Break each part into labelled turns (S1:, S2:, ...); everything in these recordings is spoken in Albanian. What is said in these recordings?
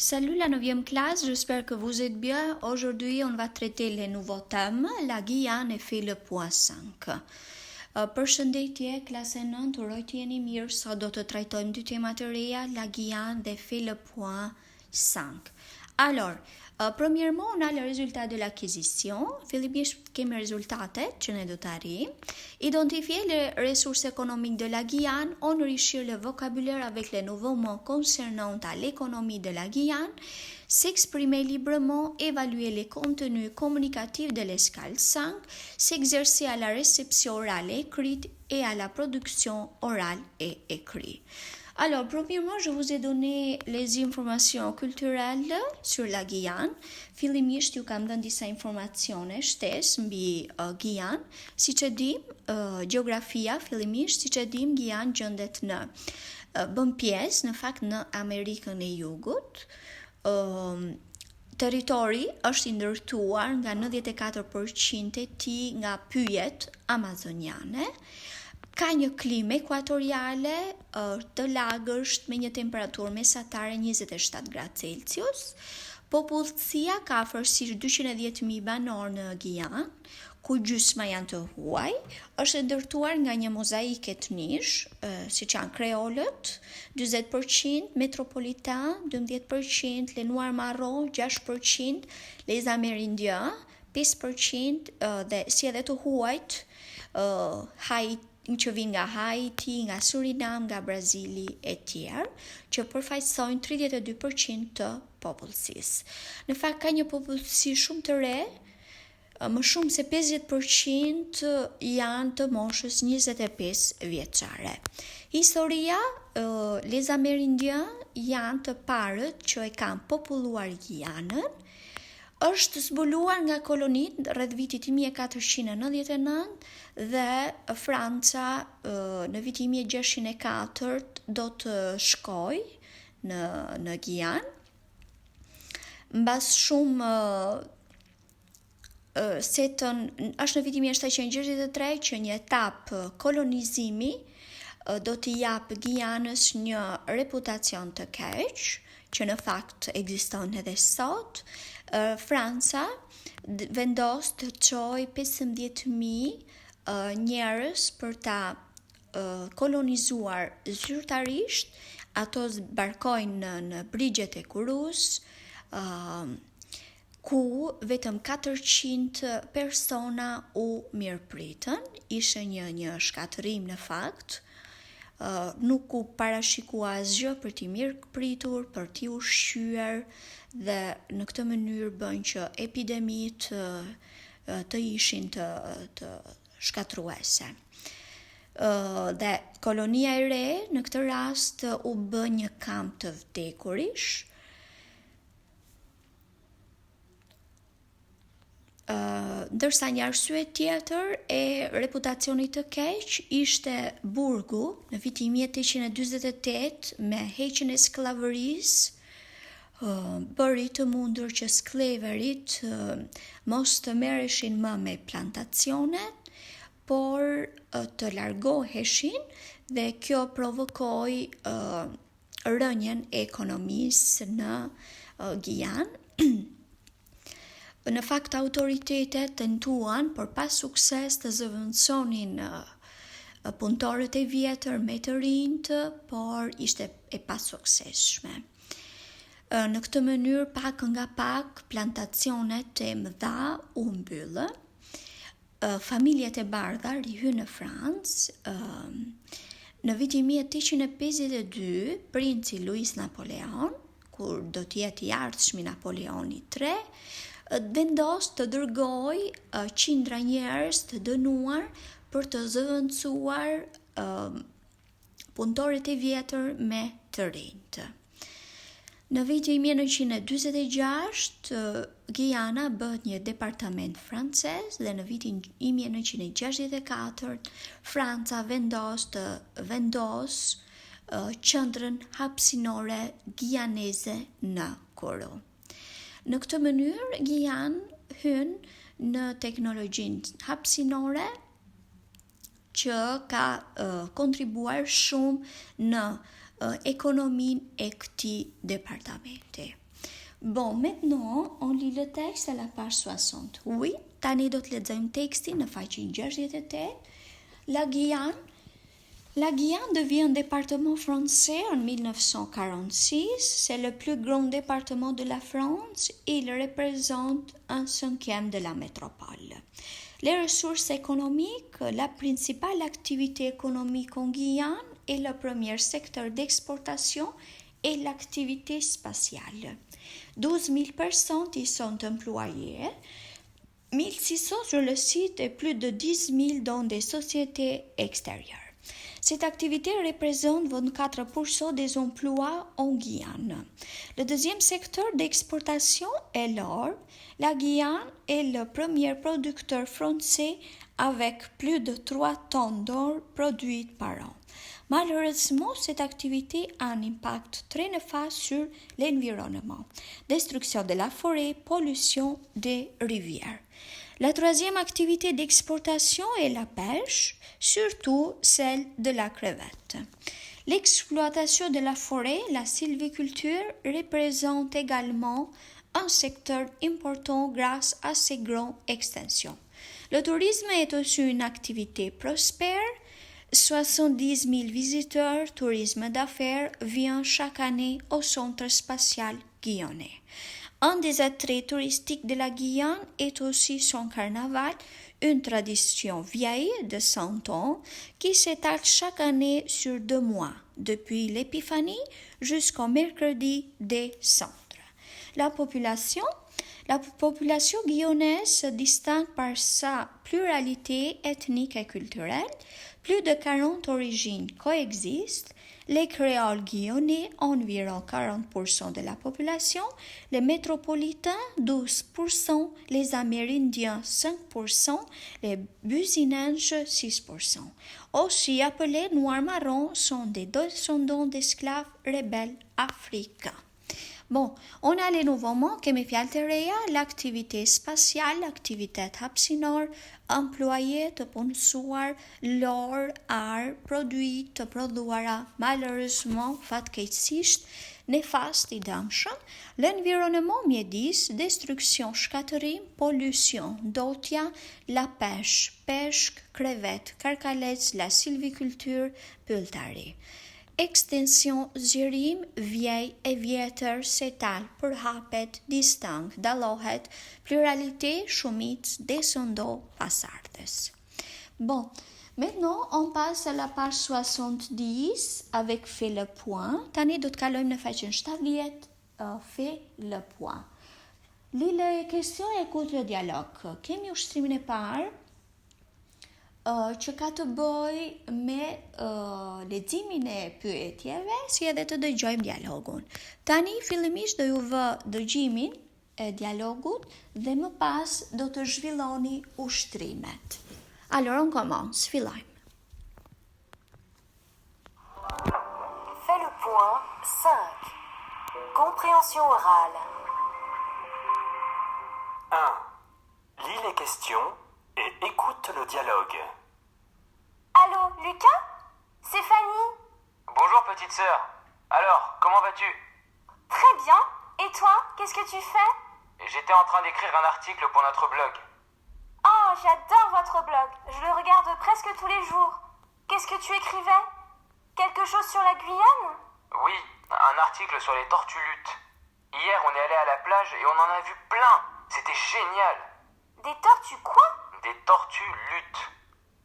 S1: Salut la 9e classe, j'espère que vous êtes bien. Aujourd'hui, on va traiter les nouveaux thèmes. La Guyane et fait le point 5. Përshëndetje, klasë 9, uroj të jeni mirë. Sot do të trajtojmë dy tema të reja, la Guyane dhe fait le point 5. Alors, premièrement, on a le résultat de l'acquisition. Fillimisht kemi rezultatet që ne do të arrijmë. Identifier les ressources économiques de la Guyane, enrichir le vocabulaire avec les nouveaux mots concernant à l'économie de la Guyane, s'exprimer librement, évaluer les contenus communicatifs de l'escale 5, s'exercer à la réception orale et écrite et à la production orale et écrite. Alors, premièrement, je vous ai donné les informations culturelles sur la Guyane. Fillimisht ju kam dhënë disa informacione shtesë mbi Guyane. Siç e dim, gjeografia fillimisht, siç e dim, Guyane gjendet në bën pjesë në fakt në Amerikën e Jugut. Territori është i ndërtuar nga 94% e tij nga pyjet amazoniane. Ka një klimë ekuatoriale të lagësht me një temperaturë mesatare 27 gradë Celsius. Popullsia ka afërsisht 210.000 banor në Guyane, ku gjysma janë të huaj. Është ndërtuar nga një mozaik etnish, siç janë kreolët, 40%, metropolitan, 12%, les noirs marron, 6%, les amérindiens, 5%, dhe si edhe të huajt, Haiti, që vinë nga Haiti, nga Surinam, nga Brazili e tjerë, që përfaqësojnë 32% të popullsisë. Në fakt ka një popullsi shumë të re, më shumë se 50% janë të moshës 25 vjeçare. Historia, les Amérindiens janë të parët që e kanë populluar Guyanën. Është zbuluar nga kolonit rreth vitit 1499 dhe Franca në vitin 1604 do të shkoj në Guyane. Mbas shumë setën, është në vitin 1763 që një etapë kolonizimi do t'i jap Guyanës një reputacion të keq, që në fakt ekziston edhe sot. Franca vendos të çojë 15.000 njerëz për ta kolonizuar zyrtarisht. Ato zbarkojnë në brigjet e Kurus, ku vetëm 400 persona u mirëpritën. Ishte një shkatërim në fakt. Nuk u parashikua asgjë për t'i mirëpritur, për t'i ushqyer, dhe në këtë mënyrë bën që epidemitë të ishin të shkatruese. Dhe kolonia e re në këtë rast u bë një kamp të vdekurish. Ndërsa një arsye tjetër e reputacionit të keq ishte burgu në vitin 1848 me heqjen e skllavërisë, bëri të mundur që skleverit mos të merreshin më me plantacionet, por të largoheshin, dhe kjo provokoi rënjen e ekonomisë në Guyane. Në fakt autoritetet tentuan, por pa sukses, të zëvendësonin punëtorët e vjetër me të rinjt, por ishte e pasuksesshme. Në këtë mënyrë, pak nga pak, plantacionet e mëdha u mbyllën. Familjet e bardha rihyn në Francë. Në vitin 1852, princi Louis Napoleon, kur do të jetë i ardhshmi Napoleoni III, vendos të dërgoj qindra njerëz të dënuar për të zëvendësuar punëtorët e vjetër me të rinjt. Në vitin 1946, Guyana bëhet një departament francez dhe në vitin 1964, Franca vendos qendrën hapësinore guyaneze në Koro. Në këtë mënyrë, Guyane hyn në teknologjinë hapësinore, që ka kontribuar shumë në ekonominë e këtij departamenti. Bon, maintenant, on lit le texte à la page 60. Oui, tani do të lexojmë tekstin në faqen 68. La Guyane devient un département français en 1946. C'est le plus grand département de la France et il représente un cinquième de la métropole. Les ressources économiques, la principale activité économique en Guyane est le premier secteur d'exportation et l'activité spatiale. 12 000 personnes y sont employées, 1 600 sur le site et plus de 10 000 dans des sociétés extérieures. Cette activité représente 24% des emplois en Guyane. Le deuxième secteur d'exportation est l'or. La Guyane est le premier producteur français avec plus de 3 tonnes d'or produites par an. Malheureusement, cette activité a un impact très néfaste sur l'environnement. Destruction de la forêt, pollution des rivières. La troisième activité d'exportation est la pêche, surtout celle de la crevette. L'exploitation de la forêt, la sylviculture, représente également un secteur important grâce à ses grandes extensions. Le tourisme est aussi une activité prospère. 70 000 visiteurs, tourisme d'affaires, viennent chaque année au centre spatial guyanais. Un des attraits touristiques de la Guyane est aussi son carnaval, une tradition vieille de 100 ans qui s'étale chaque année sur 2 mois, depuis l'Épiphanie jusqu'au mercredi des Cendres. La population guyanaise se distingue par sa pluralité ethnique et culturelle. Plus de 40 origines coexistent. Les créoles guyanais, environ 40% de la population, les métropolitains, 12%, les amérindiens, 5%, les businenses, 6%. Aussi appelés noirs marrons sont des descendants d'esclaves rebelles africains. Bon, on a les nouveaux mots kemi fjalë të reja, l'activité spatiale, aktivitet hapësinor, employé të punësuar, lor, ar, produit të prodhuara, malheureusement, fatkeqësisht, néfaste i dëmshëm, l'environnement mjedis, destruction, shkatërim, pollution, ndotja, la pêche, peshk, crevet, karkalec, la sylviculture, pylltari. Extension, zgjerim, vjej e vjetër, setal, përhapet, distinct, dallohet, pluralité, shumic, descendant, passardes. Bon, maintenant on passe à la page 70 avec fait le point. Tani do të kalojmë në faqen 70, fait le point. Lile question e écoute le dialogue. Kemi ushtrimin e parë, që ka të bëj me leximin e pyetjeve, si edhe të dëgjojmë dialogun. Tani fillimisht do ju vë dëgjimin e dialogut dhe më pas do të zhvilloni ushtrimet. Alors on commence, fillojmë.
S2: Fais le point 5. Compréhension orale.
S3: 1. Lis les questions et écoute le dialogue.
S2: Allô, Lucas? C'est Fanny.
S3: Bonjour petite sœur. Alors, comment vas-tu?
S2: Très bien. Et toi, qu'est-ce que tu fais?
S3: J'étais en train d'écrire un article pour notre blog.
S2: Oh, j'adore votre blog. Je le regarde presque tous les jours. Qu'est-ce que tu écrivais? Quelque chose sur la Guyane?
S3: Oui, un article sur les tortues luttes. Hier, on est allé à la plage et on en a vu plein. C'était génial.
S2: Des tortues quoi?
S3: Des tortues luttes.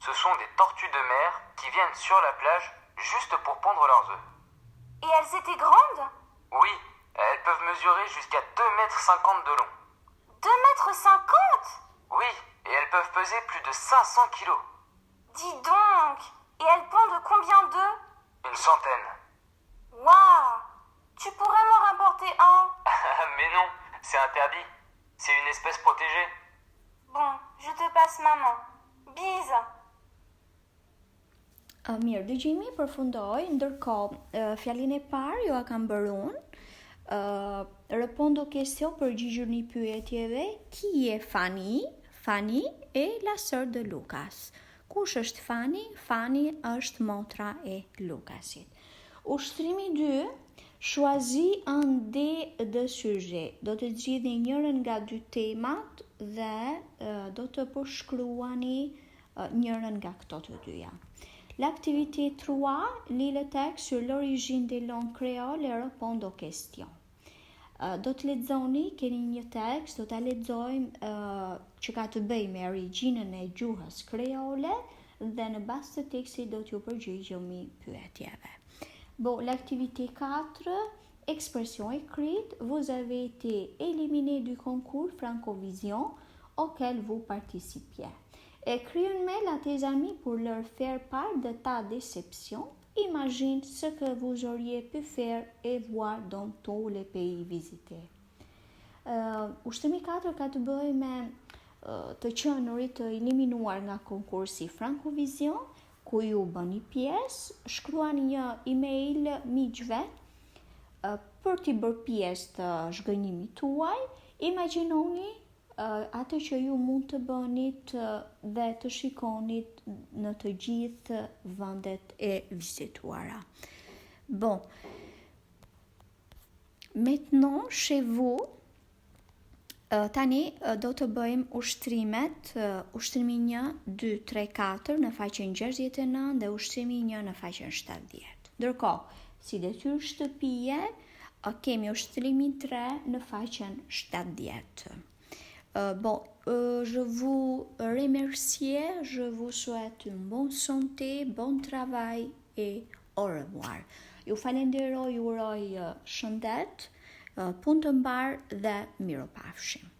S3: Ce sont des tortues de mer qui viennent sur la plage juste pour pondre leurs œufs.
S2: Et elles étaient grandes?
S3: Oui, elles peuvent mesurer jusqu'à 2,50 m de long.
S2: 2,50 m?
S3: Oui, et elles peuvent peser plus de 500 kilos.
S2: Dis donc. Et elles pondent combien d'œufs?
S3: Une centaine.
S2: Waouh! Tu pourrais m'en rapporter un?
S3: Mais non, c'est interdit. C'est une espèce protégée.
S2: Bon, je te passe maman. Bise.
S1: Mirë, dëgjimi përfundoi, ndërkohë fjalin e parë jo a kam bërë unë. Répondre aux questions përgjigjuni pyetjeve. Qui est Fanny? Fanny est la sœur de Lucas. Kush është Fanny? Fanny është motra e Lukasit. Ushtrimi 2, Choisis un des deux sujets. Do të zgjidhni njërin nga dy temat dhe do të përshkruani njërin nga këto të dyja. L'activité 3, lis le texte sur l'origine des langues créoles et répondez aux questions. Do të lexoni, keni një tekst, do ta lexojmë që ka të bëjë me origjinën e gjuhës kreole dhe në bazë të tekstit do t'ju përgjigjemi pyetjeve. Bon, l'activité 4, expression écrite, vous avez été éliminé du concours Francovision auquel vous participiez. Écris un mail à tes amis pour leur faire part de ta déception. Imagine ce que vous auriez pu faire et voir dans tous les pays visités. Ushtrimi 4 ka të bëjë me të qenurit të eliminuar nga konkursi Francovision, ku ju bëni pjesë, shkruani një email miqve për t'i bërë pjesë të zhgënjimit tuaj. Imagjinoni atë që ju mund të bënit dhe të shikonit në të gjithë vendet e vizituara. Bon, maintenant chez vous, tani do të bëjmë ushtrimet, ushtrimi 1, 2, 3, 4 në faqen 69 dhe ushtrimi 1 në faqen 70. Ndërkohë, si detyrë shtëpie, kemi ushtrimin 3 në faqen 70. Bon, je vous remercie, je vous souhaite une bonne santé, bon travail et au revoir. Ju falenderoj, ju uroj shëndet, punë të mbar dhe mirupafshim.